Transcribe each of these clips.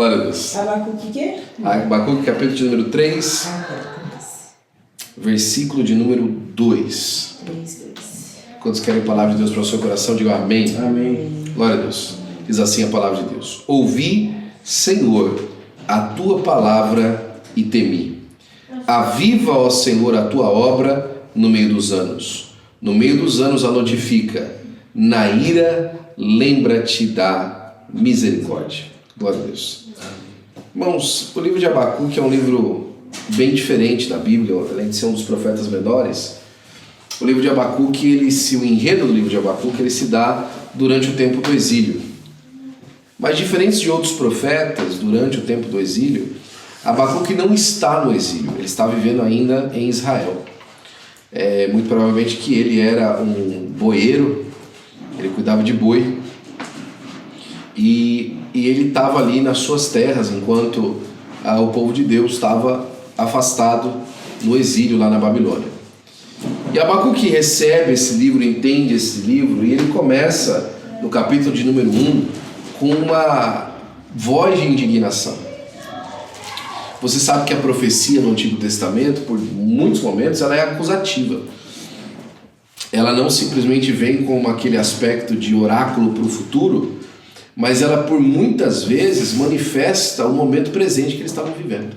Glória a Deus. Abacuque quê? Abacuque, capítulo de número 3, versículo de número 2. 3. Quantos querem a palavra de Deus para o seu coração, digam amém. Amém. Glória a Deus. Diz assim a palavra de Deus: Ouvi, Senhor, a tua palavra e temi. Aviva, ó Senhor, a tua obra no meio dos anos. No meio dos anos a notifica. Na ira, lembra-te da misericórdia. Glória a Deus. Irmãos, o livro de Abacuque é um livro bem diferente da Bíblia, além de ser um dos profetas menores. O livro de Abacuque, o enredo do livro de Abacuque, ele se dá durante o tempo do exílio. Mas diferente de outros profetas, durante o tempo do exílio, Abacuque não está no exílio, ele está vivendo ainda em Israel. Muito provavelmente que ele era um boeiro, ele cuidava de boi, e ele estava ali nas suas terras, enquanto o povo de Deus estava afastado no exílio lá na Babilônia. E Abacuque recebe esse livro, entende esse livro, e ele começa no capítulo de número 1 com uma voz de indignação. Você sabe que a profecia no Antigo Testamento, por muitos momentos, ela é acusativa. Ela não simplesmente vem com aquele aspecto de oráculo para o futuro, mas ela por muitas vezes manifesta o momento presente que eles estavam vivendo.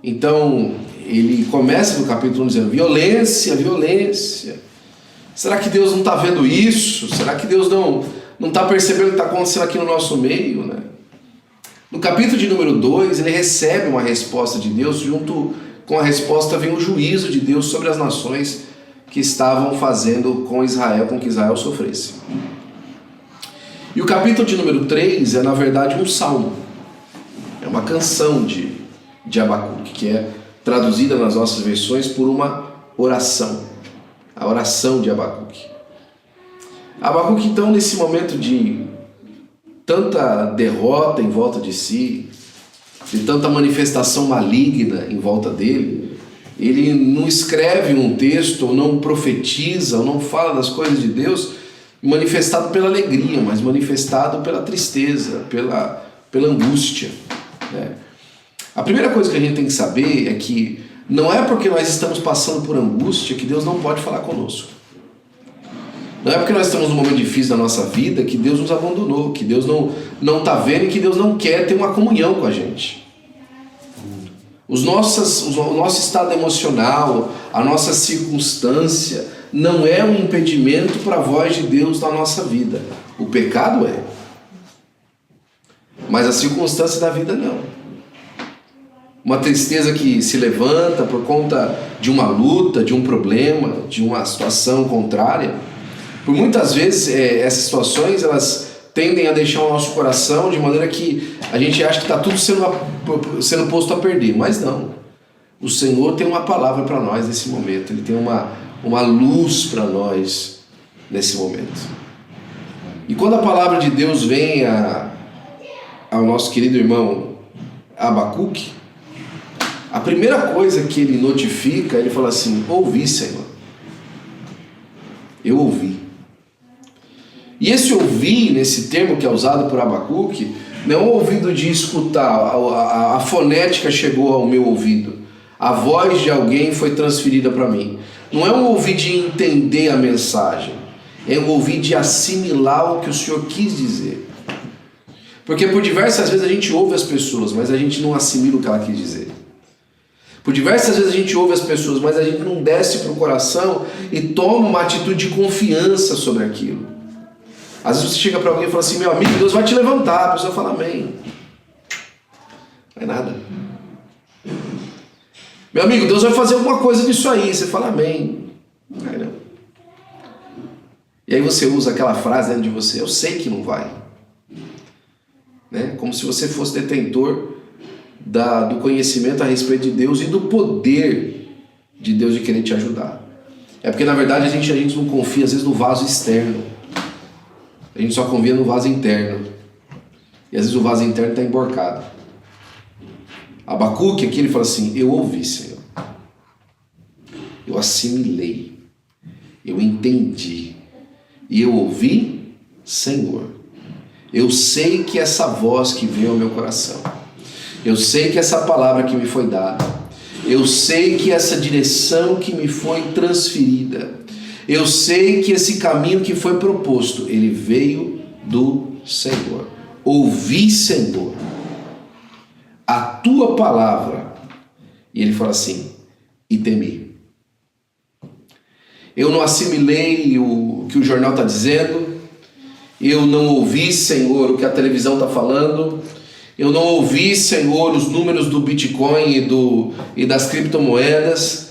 Então, ele começa no capítulo 1 dizendo: violência, violência. Será que Deus não está vendo isso? Será que Deus não está percebendo o que está acontecendo aqui no nosso meio, né? No capítulo de número 2, ele recebe uma resposta de Deus, junto com a resposta vem o juízo de Deus sobre as nações que estavam fazendo com Israel, com que Israel sofresse. E o capítulo de número 3 é, na verdade, um salmo. É uma canção de Abacuque, que é traduzida nas nossas versões por uma oração. A oração de Abacuque. Abacuque, então, nesse momento de tanta derrota em volta de si, de tanta manifestação maligna em volta dele, ele não escreve um texto, ou não profetiza, ou não fala das coisas de Deus manifestado pela alegria, mas manifestado pela tristeza, pela angústia, né? A primeira coisa que a gente tem que saber é que não é porque nós estamos passando por angústia que Deus não pode falar conosco. Não é porque nós estamos num momento difícil da nossa vida que Deus nos abandonou, que Deus não está vendo e que Deus não quer ter uma comunhão com a gente. O nosso estado emocional, a nossa circunstância não é um impedimento para a voz de Deus na nossa vida. O pecado é. Mas a circunstância da vida não. Uma tristeza que se levanta por conta de uma luta, de um problema, de uma situação contrária. Por muitas vezes essas situações elas tendem a deixar o nosso coração de maneira que a gente acha que está tudo sendo posto a perder, mas não. O Senhor tem uma palavra para nós nesse momento, Ele tem uma luz para nós nesse momento. E quando a palavra de Deus vem ao nosso querido irmão Abacuque, a primeira coisa que ele notifica, ele fala assim: ouvi, Senhor. Eu ouvi. E esse ouvir, nesse termo que é usado por Abacuque, não é um ouvido de escutar, a fonética chegou ao meu ouvido, a voz de alguém foi transferida para mim. Não é um ouvir de entender a mensagem, é um ouvir de assimilar o que o Senhor quis dizer. Porque por diversas vezes a gente ouve as pessoas, mas a gente não assimila o que ela quis dizer. Por diversas vezes a gente ouve as pessoas, mas a gente não desce para o coração e toma uma atitude de confiança sobre aquilo. Às vezes você chega para alguém e fala assim: meu amigo, Deus vai te levantar. A pessoa fala amém. Não é nada. Meu amigo, Deus vai fazer alguma coisa disso aí. Você fala amém. Não é não. E aí você usa aquela frase dentro de você: eu sei que não vai. Né? Como se você fosse detentor do conhecimento a respeito de Deus e do poder de Deus de querer te ajudar. É porque na verdade a gente não confia às vezes no vaso externo. A gente só confia no vaso interno. E às vezes o vaso interno está emborcado. Abacuque aqui ele fala assim: eu ouvi, Senhor. Eu assimilei. Eu entendi. E eu ouvi, Senhor. Eu sei que essa voz que veio ao meu coração, eu sei que essa palavra que me foi dada, eu sei que essa direção que me foi transferida, eu sei que esse caminho que foi proposto, ele veio do Senhor. Ouvi, Senhor, a tua palavra. E ele fala assim, e temi. Eu não assimilei o que o jornal está dizendo, eu não ouvi, Senhor, o que a televisão está falando, eu não ouvi, Senhor, os números do Bitcoin e das criptomoedas,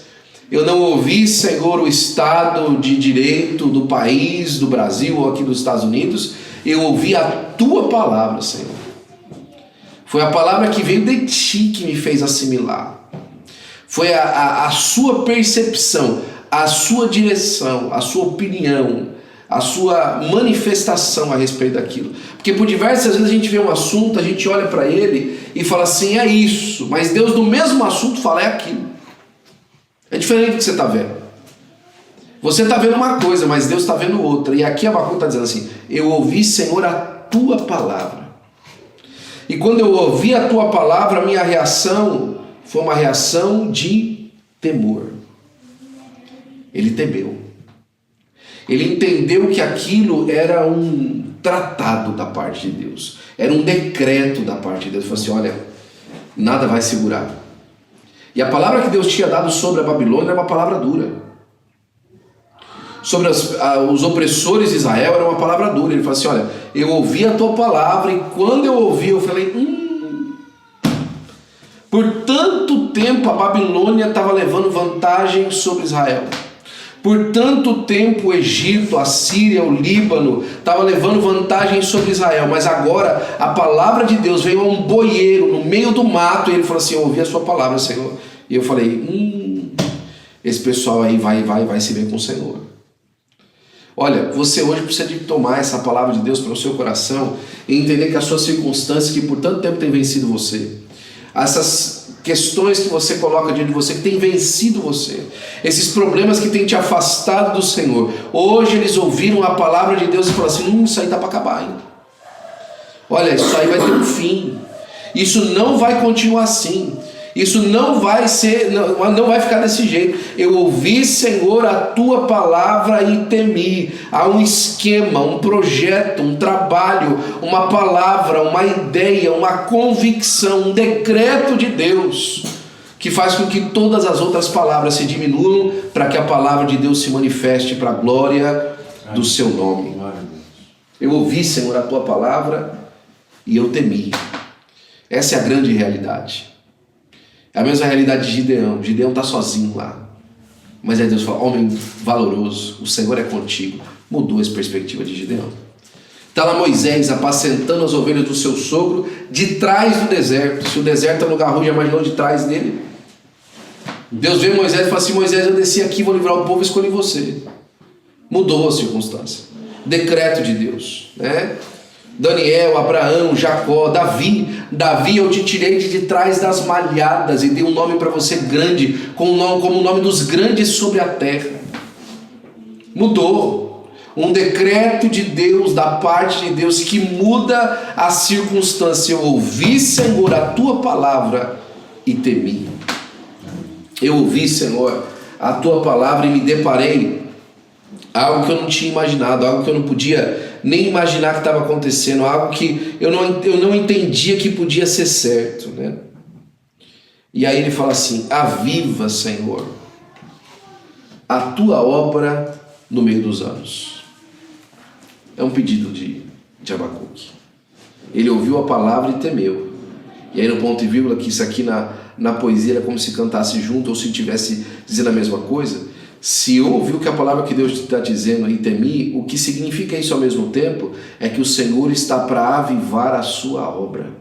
eu não ouvi, Senhor, o estado de direito do país, do Brasil ou aqui dos Estados Unidos, eu ouvi a tua palavra, Senhor. Foi a palavra que veio de ti que me fez assimilar. Foi a sua percepção, a sua direção, a sua opinião, a sua manifestação a respeito daquilo. Porque por diversas vezes a gente vê um assunto, a gente olha para ele e fala assim, é isso. Mas Deus no mesmo assunto fala, é aquilo. É diferente do que você está vendo. Você está vendo uma coisa, mas Deus está vendo outra. E aqui Abacuque está dizendo assim, eu ouvi, Senhor, a tua palavra. E quando eu ouvi a tua palavra, a minha reação foi uma reação de temor. Ele temeu. Ele entendeu que aquilo era um tratado da parte de Deus. Era um decreto da parte de Deus. Ele falou assim, olha, nada vai segurar. E a palavra que Deus tinha dado sobre a Babilônia era uma palavra dura. Sobre os opressores de Israel era uma palavra dura. Ele falou assim, olha, eu ouvi a tua palavra e quando eu ouvi eu falei, por tanto tempo a Babilônia estava levando vantagem sobre Israel. Por tanto tempo o Egito, a Síria, o Líbano estava levando vantagem sobre Israel. Mas agora a palavra de Deus veio a um boieiro no meio do mato e ele falou assim, eu ouvi a sua palavra, Senhor. E eu falei, esse pessoal aí vai se ver com o Senhor. Olha, você hoje precisa de tomar essa palavra de Deus para o seu coração e entender que as suas circunstâncias que por tanto tempo têm vencido você, essas questões que você coloca diante de você, que tem vencido você, esses problemas que têm te afastado do Senhor, hoje eles ouviram a palavra de Deus e falaram assim, isso aí está para acabar ainda. Olha, isso aí vai ter um fim, isso não vai continuar assim, isso não vai ser, não vai ficar desse jeito. Eu ouvi, Senhor, a tua palavra e temi. Há um esquema, um projeto, um trabalho, uma palavra, uma ideia, uma convicção, um decreto de Deus que faz com que todas as outras palavras se diminuam para que a palavra de Deus se manifeste para a glória do seu nome. Eu ouvi, Senhor, a tua palavra e eu temi. Essa é a grande realidade. É a mesma realidade de Gideão. Gideão está sozinho lá. Mas aí Deus fala, homem valoroso, o Senhor é contigo. Mudou essa perspectiva de Gideão. Está lá Moisés apacentando as ovelhas do seu sogro de trás do deserto. Se o deserto é um lugar ruim, já imaginou de trás dele? Deus vê Moisés e fala assim, Moisés, eu desci aqui, vou livrar o povo e escolhi você. Mudou a circunstância. Decreto de Deus, né? Daniel, Abraão, Jacó, Davi, eu te tirei de trás das malhadas e dei um nome para você grande, como o nome dos grandes sobre a terra. Mudou. Um decreto de Deus, da parte de Deus, que muda a circunstância. Eu ouvi, Senhor, a tua palavra e temi. Eu ouvi, Senhor, a tua palavra e me deparei algo que eu não tinha imaginado, algo que eu não podia nem imaginar que estava acontecendo, algo que eu não entendia que podia ser certo, né? E aí ele fala assim, aviva, Senhor, a tua obra no meio dos anos. É um pedido de Abacuque. Ele ouviu a palavra e temeu. E aí no ponto e vírgula, que isso aqui na poesia era como se cantasse junto ou se estivesse dizendo a mesma coisa. Se eu ouvi o que a palavra que Deus está dizendo e temi, o que significa isso ao mesmo tempo é que o Senhor está para avivar a sua obra.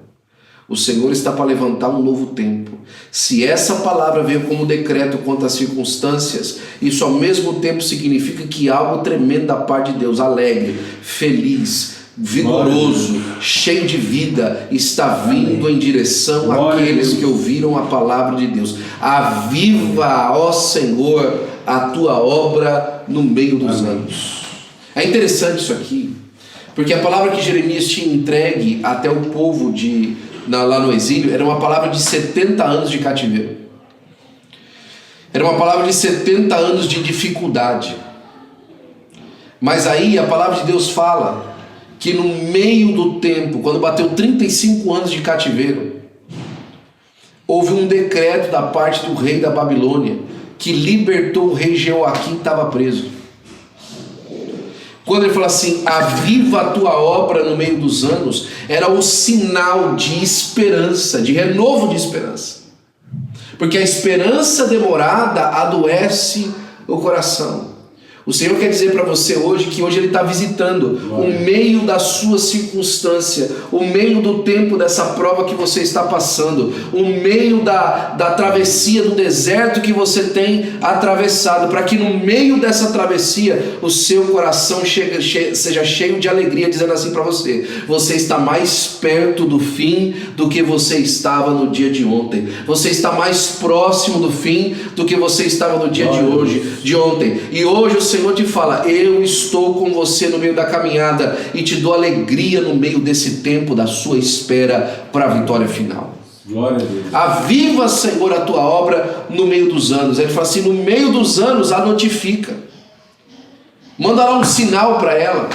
O Senhor está para levantar um novo tempo. Se essa palavra veio como decreto quanto às circunstâncias, isso ao mesmo tempo significa que algo tremendo da parte de Deus, alegre, feliz, vigoroso, cheio de vida, está vindo em direção àqueles que ouviram a palavra de Deus. Aviva, ó Senhor, a tua obra no meio dos anos. É interessante isso aqui, Porque a palavra que Jeremias tinha entregue até o povo lá no exílio era uma palavra de 70 anos de cativeiro. Era uma palavra de 70 anos de dificuldade. Mas aí a palavra de Deus fala que no meio do tempo, quando bateu 35 anos de cativeiro, houve um decreto da parte do rei da Babilônia que libertou o rei Jeoaquim, que estava preso. Quando ele fala assim, aviva a tua obra no meio dos anos, era o sinal de esperança, de renovo de esperança. Porque a esperança demorada adoece o coração. O Senhor quer dizer para você hoje que hoje Ele está visitando o meio da sua circunstância, o meio do tempo dessa prova que você está passando, o meio da travessia do deserto que você tem atravessado, para que no meio dessa travessia o seu coração seja cheio de alegria, dizendo assim para você, você está mais perto do fim do que você estava no dia de ontem, você está mais próximo do fim do que você estava no dia de ontem, e hoje o Senhor te fala, eu estou com você no meio da caminhada e te dou alegria no meio desse tempo da sua espera para a vitória final. Glória a Deus. Aviva, Senhor, a tua obra no meio dos anos. Ele fala assim, no meio dos anos a notifica. Manda lá um sinal para ela.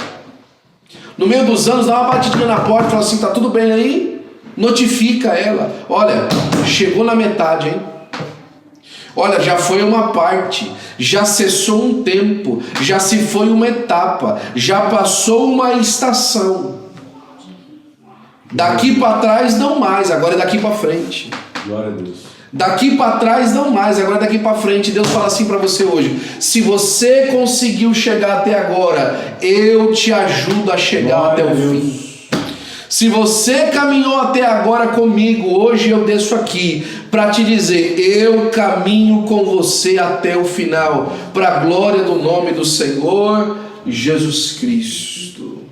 No meio dos anos dá uma batidinha na porta e fala assim, tá tudo bem aí? Notifica ela. Olha, chegou na metade, hein? Olha, já foi uma parte, já cessou um tempo, já se foi uma etapa, já passou uma estação. Daqui para trás não mais, agora é daqui para frente. Glória a Deus. Daqui para trás não mais, agora é daqui para frente. Deus fala assim para você hoje, se você conseguiu chegar até agora, eu te ajudo a chegar até o fim. Se você caminhou até agora comigo, hoje eu desço aqui para te dizer, eu caminho com você até o final, para a glória do nome do Senhor Jesus Cristo.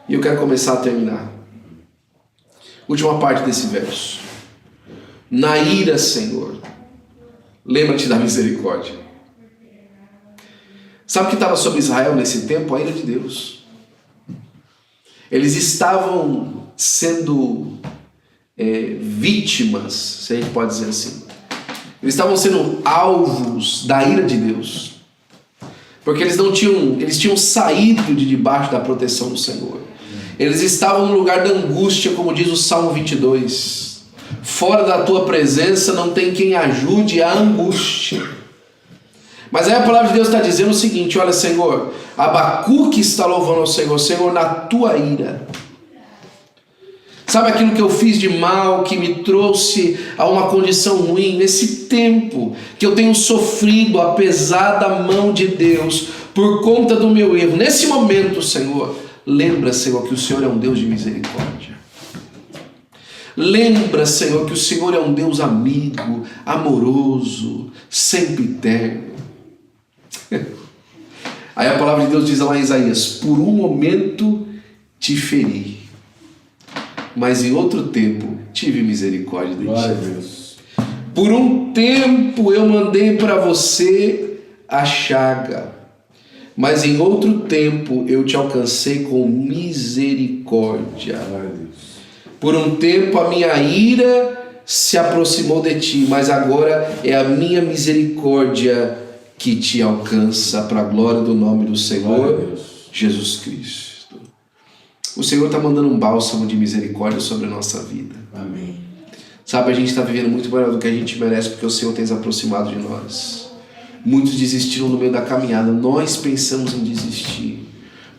E eu quero começar a terminar. Última parte desse verso. Na ira, Senhor, lembra-te da misericórdia. Sabe o que estava sobre Israel nesse tempo? A ira de Deus. Eles estavam sendo vítimas, se a gente pode dizer assim. Eles estavam sendo alvos da ira de Deus. Porque eles tinham saído de debaixo da proteção do Senhor. Eles estavam no lugar da angústia, como diz o Salmo 22. Fora da tua presença não tem quem ajude a angústia. Mas aí a palavra de Deus está dizendo o seguinte, olha, Senhor, Abacuque está louvando ao Senhor, Senhor, na tua ira. Sabe aquilo que eu fiz de mal, que me trouxe a uma condição ruim, nesse tempo que eu tenho sofrido a pesada mão de Deus por conta do meu erro. Nesse momento, Senhor, lembra, Senhor, que o Senhor é um Deus de misericórdia. Lembra, Senhor, que o Senhor é um Deus amigo, amoroso, sempre terno. Aí a palavra de Deus diz lá em Isaías, por um momento te feri, mas em outro tempo tive misericórdia de ti. Por um tempo eu mandei para você a chaga, mas em outro tempo eu te alcancei com misericórdia. Por um tempo a minha ira se aproximou de ti, mas agora é a minha misericórdia que te alcança, para a glória do nome do Senhor Jesus Cristo. O Senhor está mandando um bálsamo de misericórdia sobre a nossa vida. Amém. Sabe, a gente está vivendo muito melhor do que a gente merece, porque o Senhor tem se aproximado de nós. Muitos desistiram no meio da caminhada, nós pensamos em desistir,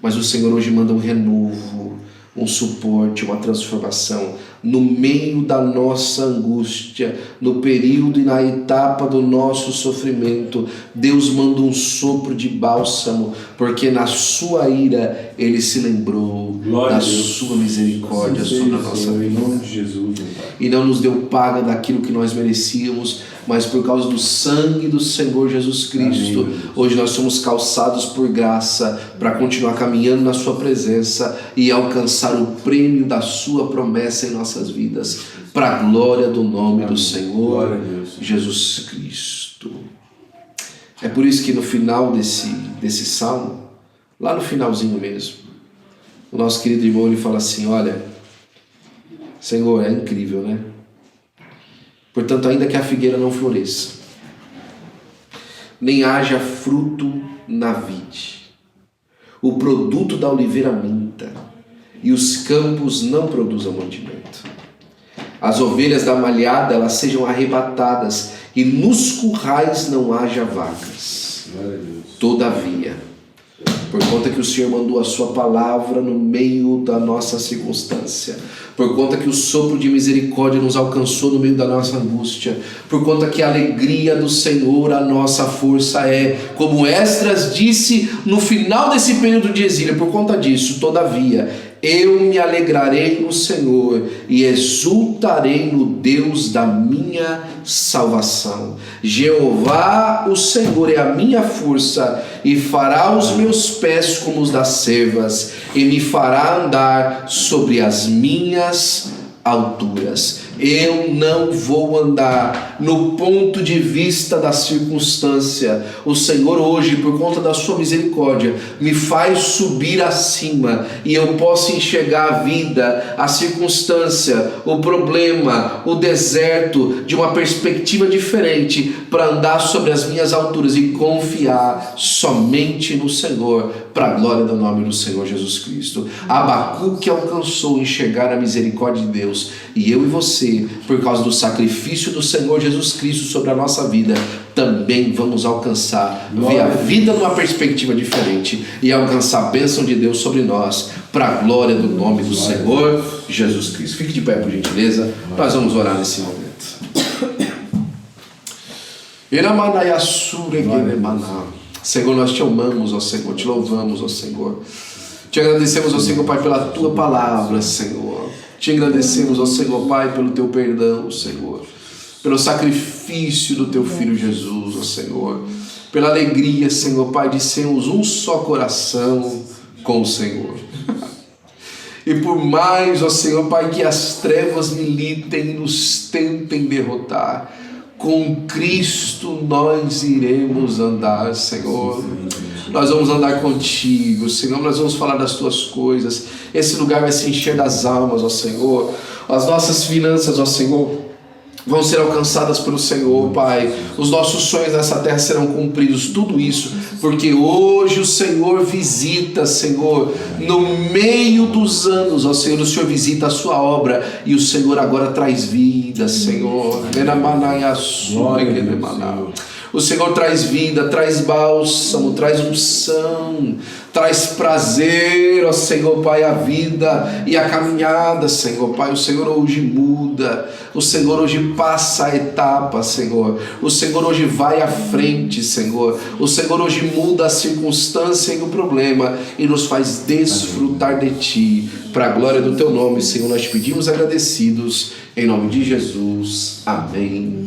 mas o Senhor hoje manda um renovo, um suporte, uma transformação. No meio da nossa angústia, no período e na etapa do nosso sofrimento, Deus manda um sopro de bálsamo, porque na sua ira Ele se lembrou da sua misericórdia sobre a nossa vida. Em nome de Jesus, e não nos deu paga daquilo que nós merecíamos, mas por causa do sangue do Senhor Jesus Cristo, amém, hoje nós somos calçados por graça para continuar caminhando na sua presença e alcançar o prêmio da sua promessa em nossas vidas, para a glória do nome amém do Senhor Jesus Cristo. É por isso que no final desse salmo, lá no finalzinho mesmo, o nosso querido irmão, ele fala assim: olha, Senhor, é incrível, né? Portanto, ainda que a figueira não floresça, nem haja fruto na vide, o produto da oliveira minta, e os campos não produzam mantimento, as ovelhas da malhada elas sejam arrebatadas, e nos currais não haja vacas. Todavia, por conta que o Senhor mandou a sua palavra no meio da nossa circunstância, por conta que o sopro de misericórdia nos alcançou no meio da nossa angústia, por conta que a alegria do Senhor a nossa força é, como Esdras disse no final desse período de exílio, por conta disso, todavia, eu me alegrarei no Senhor e exultarei no Deus da minha salvação. Jeová, o Senhor, é a minha força e fará os meus pés como os das cervas e me fará andar sobre as minhas alturas. Eu não vou andar no ponto de vista da circunstância. O Senhor hoje, por conta da sua misericórdia, me faz subir acima e eu posso enxergar a vida, a circunstância, o problema, o deserto de uma perspectiva diferente, para andar sobre as minhas alturas e confiar somente no Senhor, para a glória do nome do Senhor Jesus Cristo. Abacuque alcançou enxergar a misericórdia de Deus, e eu e você, por causa do sacrifício do Senhor Jesus Cristo sobre a nossa vida, também vamos alcançar, ver a vida numa perspectiva diferente e alcançar a bênção de Deus sobre nós, para a glória do nome do Senhor Jesus Cristo. Fique de pé, por gentileza, nós vamos orar nesse momento. Senhor, nós te amamos, ó Senhor, te louvamos, ó Senhor. Te agradecemos, ó Senhor, Pai, pela tua palavra, Senhor. Te agradecemos, ó Senhor, Pai, pelo teu perdão, Senhor, pelo sacrifício do teu Filho Jesus, ó Senhor, pela alegria, Senhor, Pai, de sermos um só coração com o Senhor. E por mais, ó Senhor, Pai, que as trevas militem e nos tentem derrotar, com Cristo nós iremos andar, Senhor. Nós vamos andar contigo, Senhor. Nós vamos falar das tuas coisas. Esse lugar vai se encher das almas, ó Senhor. As nossas finanças, ó Senhor, vão ser alcançadas pelo Senhor, Pai. Os nossos sonhos nessa terra serão cumpridos, tudo isso, porque hoje o Senhor visita, Senhor, no meio dos anos, ó Senhor, o Senhor visita a sua obra, e o Senhor agora traz vida, Senhor. O Senhor traz vida, traz bálsamo, traz unção, traz prazer, ó Senhor, Pai, a vida e a caminhada, Senhor, Pai. O Senhor hoje muda, o Senhor hoje passa a etapa, Senhor. O Senhor hoje vai à frente, Senhor. O Senhor hoje muda a circunstância e o problema e nos faz desfrutar de Ti. Para a glória do Teu nome, Senhor, nós te pedimos agradecidos, em nome de Jesus. Amém.